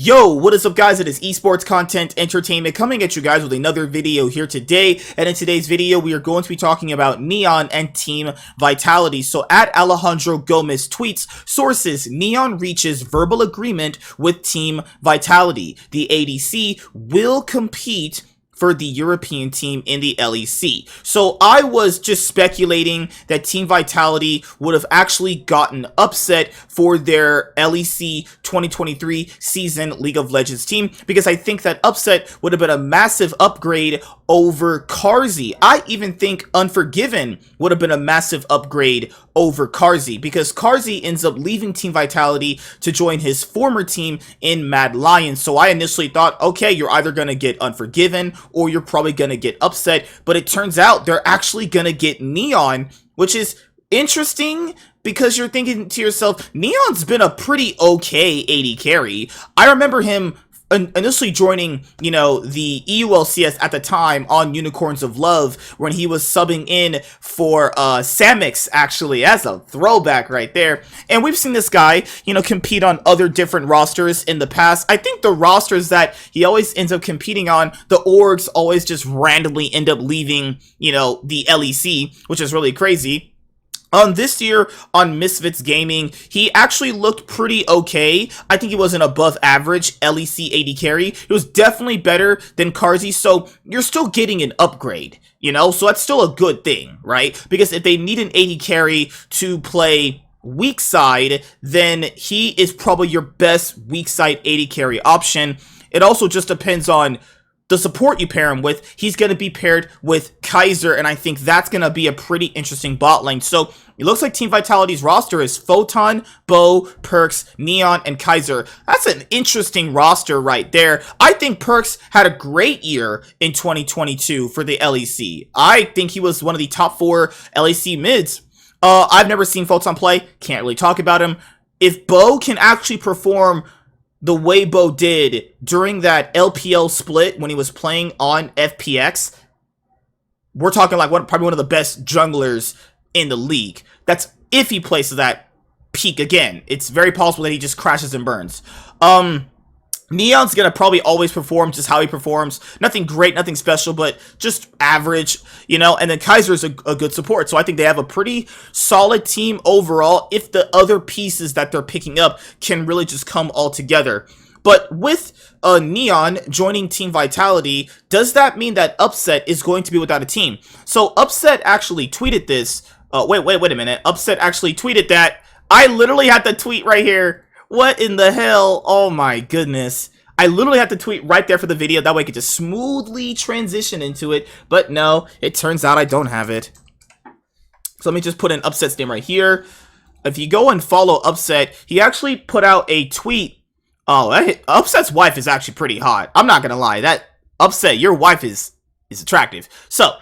Yo, what is up guys? It is esports content entertainment coming at you guys with another video here today. And in today's video, we are going to be talking about Neon and Team Vitality. So at Alejandro Gomez tweets, sources, Neon reaches verbal agreement with Team Vitality. The ADC will compete for the European team in the LEC. So I was just speculating that Team Vitality would have actually gotten upset for their LEC 2023 season League of Legends team, because I think that upset would have been a massive upgrade over Carzzy. I even think Unforgiven would have been a massive upgrade over Carzzy, because Carzzy ends up leaving Team Vitality to join his former team in Mad Lions. So I initially thought, okay, you're either going to get Unforgiven or you're probably going to get upset, but it turns out they're actually going to get Neon, which is interesting because you're thinking to yourself, Neon's been a pretty okay AD carry. I remember him initially joining, the EULCS at the time on Unicorns of Love when he was subbing in for Samix, actually, as a throwback right there. And we've seen this guy, compete on other different rosters in the past. I think the rosters that he always ends up competing on, the orgs always just randomly end up leaving, the LEC, which is really crazy. This year on Misfits Gaming, he actually looked pretty okay. I think he was an above average LEC AD carry. It was definitely better than Carzzy, so you're still getting an upgrade, so that's still a good thing, right? Because if they need an AD carry to play weak side, then he is probably your best weak side AD carry option. It also just depends on the support you pair him with. He's going to be paired with Kaiser, and I think that's going to be a pretty interesting bot lane. So it looks like Team Vitality's roster is Photon, Bo, Perks, Neon, and Kaiser. That's an interesting roster right there. I think Perks had a great year in 2022 for the LEC. I think he was one of the top 4 LEC mids. I've never seen Photon play. Can't really talk about him. If Bo can actually perform the way Bo did during that LPL split when he was playing on FPX, we're talking like probably one of the best junglers in the league. That's if he plays that peak again. It's very possible that he just crashes and burns. Neon's gonna probably always perform just how he performs. Nothing great, nothing special, but just average, and then Kaiser's a good support. So I think they have a pretty solid team overall if the other pieces that they're picking up can really just come all together. But with Neon joining Team Vitality, does that mean that Upset is going to be without a team? So Upset actually tweeted this. Wait a minute. Upset actually tweeted that. I literally had the tweet right here. What in the hell? Oh my goodness. I literally had to tweet right there for the video. That way I could just smoothly transition into it. But no, it turns out I don't have it. So let me just put in Upset's name right here. If you go and follow Upset, he actually put out a tweet. Oh, Upset's wife is actually pretty hot. I'm not gonna lie. That Upset, your wife is attractive. So,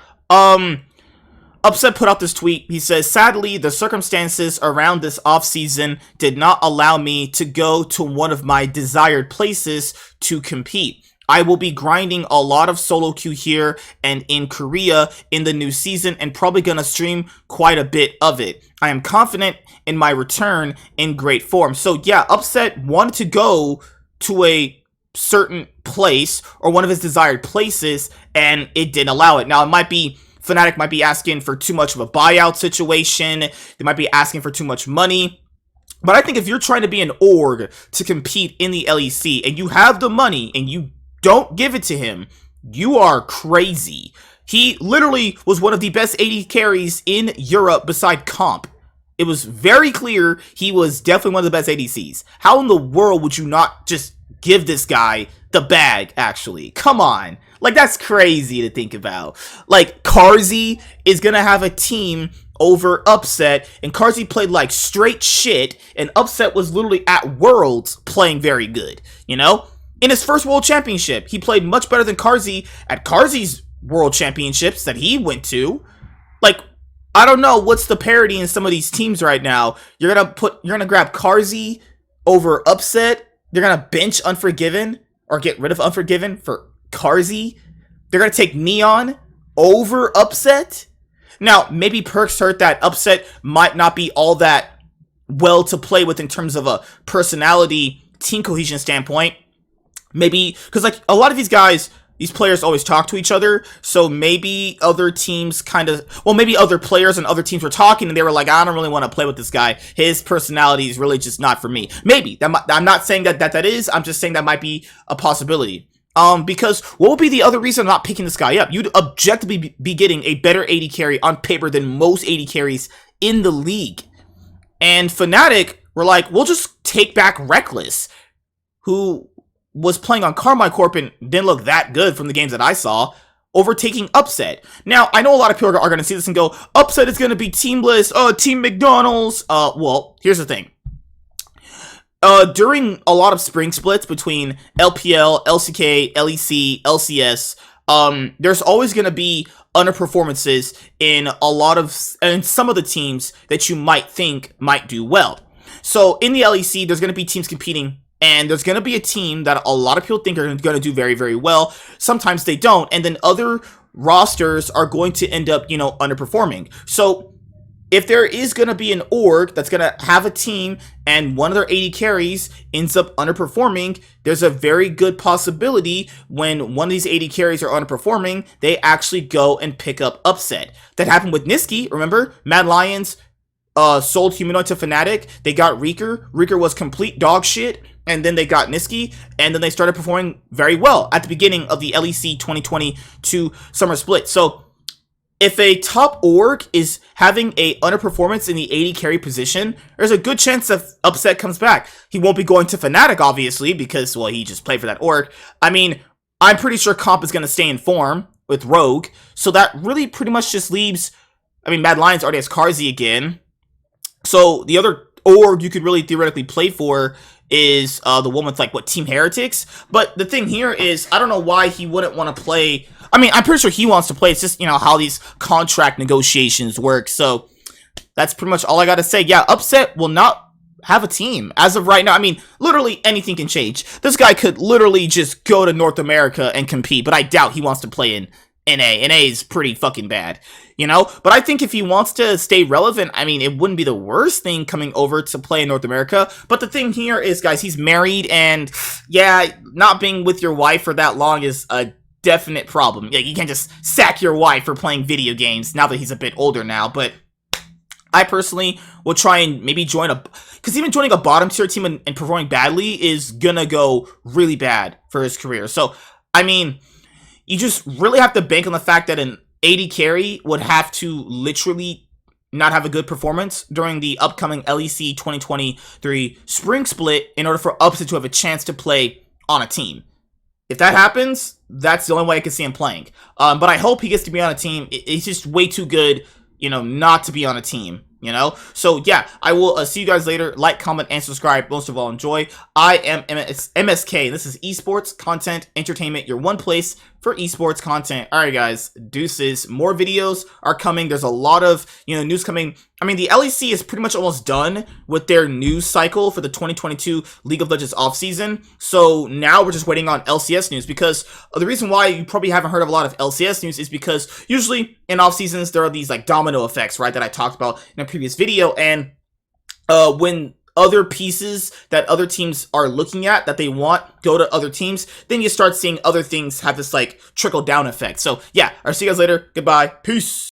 Upset put out this tweet. He says, sadly, the circumstances around this offseason did not allow me to go to one of my desired places to compete. I will be grinding a lot of solo queue here and in Korea in the new season, and probably gonna stream quite a bit of it. I am confident in my return in great form. So yeah, Upset wanted to go to a certain place or one of his desired places, and it didn't allow it. Now, it might be Fnatic might be asking for too much of a buyout situation. They might be asking for too much money. But I think if you're trying to be an org to compete in the LEC and you have the money and you don't give it to him, you are crazy. He literally was one of the best AD carries in Europe beside Comp. It was very clear he was definitely one of the best ADCs. How in the world would you not just give this guy the bag, actually? Come on. Like, that's crazy to think about. Like, Carzzy is gonna have a team over Upset, and Carzzy played like straight shit, and Upset was literally at Worlds playing very good, In his first World Championship, he played much better than Carzzy at Carzzy's World Championships that he went to. Like, I don't know what's the parity in some of these teams right now. You're gonna grab Carzzy over Upset. You're gonna bench Unforgiven or get rid of Unforgiven for Carzzy. They're gonna take Neon over Upset. Now, maybe Perks heard that Upset might not be all that well to play with in terms of a personality team cohesion standpoint. Maybe, because like a lot of these guys, these players always talk to each other, so maybe other teams maybe other players and other teams were talking and they were like, I don't really want to play with this guy. His personality is really just not for me. Maybe. I'm not saying that is, I'm just saying that might be a possibility. Because what would be the other reason I'm not picking this guy up? You'd objectively be getting a better AD carry on paper than most AD carries in the league. And Fnatic were like, we'll just take back Reckless, who was playing on Carmine Corp and didn't look that good from the games that I saw, overtaking Upset. Now, I know a lot of people are going to see this and go, Upset is going to be teamless, Team McDonald's. Well, here's the thing. During a lot of spring splits between LPL, LCK, LEC, LCS, there's always going to be underperformances in some of the teams that you might think might do well. So in the LEC, there's going to be teams competing, and there's going to be a team that a lot of people think are going to do very, very well. Sometimes they don't, and then other rosters are going to end up, underperforming. So if there is going to be an org that's going to have a team and one of their AD carries ends up underperforming, there's a very good possibility when one of these AD carries are underperforming, they actually go and pick up Upset. That happened with Niski, remember? Mad Lions sold Humanoid to Fnatic. They got Reeker. Reeker was complete dog shit. And then they got Niski, and then they started performing very well at the beginning of the LEC 2022 summer split. So if a top org is having a underperformance in the AD carry position, there's a good chance that Upset comes back. He won't be going to Fnatic, obviously, because, well, he just played for that org. I mean, I'm pretty sure Comp is going to stay in form with Rogue, so that really pretty much just leaves, Mad Lions already has Karzi again. So the other org you could really theoretically play for is the one with, Team Heretics. But the thing here is, I don't know why he wouldn't want to play. I'm pretty sure he wants to play. It's just, how these contract negotiations work. So that's pretty much all I got to say. Yeah, Upset will not have a team as of right now. Literally anything can change. This guy could literally just go to North America and compete, but I doubt he wants to play in NA. NA is pretty fucking bad, But I think if he wants to stay relevant, it wouldn't be the worst thing coming over to play in North America. But the thing here is, guys, he's married, and yeah, not being with your wife for that long is a definite problem. Yeah, you can't just sack your wife for playing video games now that he's a bit older now. But I personally will try and maybe because even joining a bottom tier team and performing badly is gonna go really bad for his career. So, you just really have to bank on the fact that an AD carry would have to literally not have a good performance during the upcoming LEC 2023 spring split in order for Upset to have a chance to play on a team. If that happens, that's the only way I can see him playing. But I hope he gets to be on a team. It's just way too good, not to be on a team. So yeah, I will see you guys later. Like, comment, and subscribe. Most of all, enjoy. I am MSK. This is esports content entertainment, your one place for esports content. All right, guys, deuces. More videos are coming. There's a lot of news coming. The LEC is pretty much almost done with their news cycle for the 2022 League of Legends offseason. So now we're just waiting on LCS news, because the reason why you probably haven't heard of a lot of LCS news is because usually in off seasons there are these domino effects, right, that I talked about in a previous video, and when other pieces that other teams are looking at that they want go to other teams, then you start seeing other things have this trickle down effect. So yeah, I'll see you guys later. Goodbye. Peace.